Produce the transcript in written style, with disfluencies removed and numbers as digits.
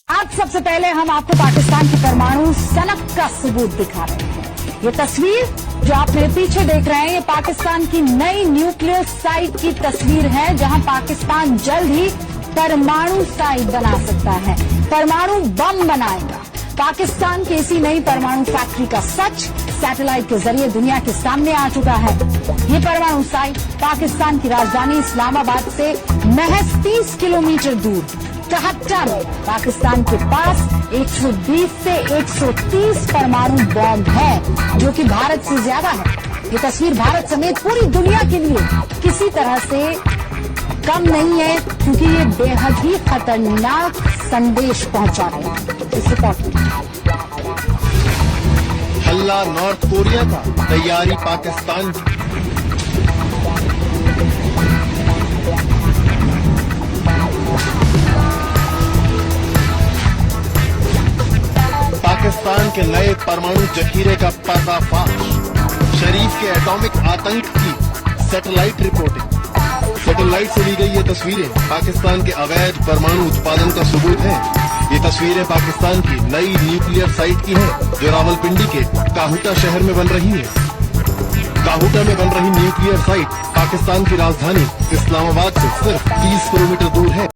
आज सबसे पहले हम आपको पाकिस्तान की परमाणु सनक का सबूत दिखा रहे हैं। ये तस्वीर जो आप मेरे पीछे देख रहे हैं, ये पाकिस्तान की नई न्यूक्लियर साइट की तस्वीर है, जहां पाकिस्तान जल्द ही परमाणु साइट बना सकता है, परमाणु बम बनाएगा। पाकिस्तान की इसी नई परमाणु फैक्ट्री का सच सैटेलाइट के जरिए दुनिया के सामने आ चुका है। ये परमाणु साइट पाकिस्तान की राजधानी इस्लामाबाद से महज 30 किलोमीटर दूर कहट्टा में पाकिस्तान के पास 120 से 130 परमाणु बॉम्ब है, जो कि भारत से ज्यादा है। ये तस्वीर भारत समेत पूरी दुनिया के लिए किसी तरह से कम नहीं है, क्योंकि ये बेहद ही खतरनाक संदेश पहुंचा रहे हैं। इस रिपोर्ट में हल्ला नॉर्थ कोरिया का, तैयारी पाकिस्तान की। पाकिस्तान के नए परमाणु जखीरे का पर्दाफाश, शरीफ के एटॉमिक आतंक की सैटेलाइट रिपोर्टिंग। सैटेलाइट से ली गई ये तस्वीरें पाकिस्तान के अवैध परमाणु उत्पादन का सबूत है। ये तस्वीरें पाकिस्तान की नई न्यूक्लियर साइट की है, जो रावलपिंडी के काहुटा शहर में बन रही है। काहुटा में बन रही न्यूक्लियर साइट पाकिस्तान की राजधानी इस्लामाबाद से सिर्फ 30 किलोमीटर दूर है।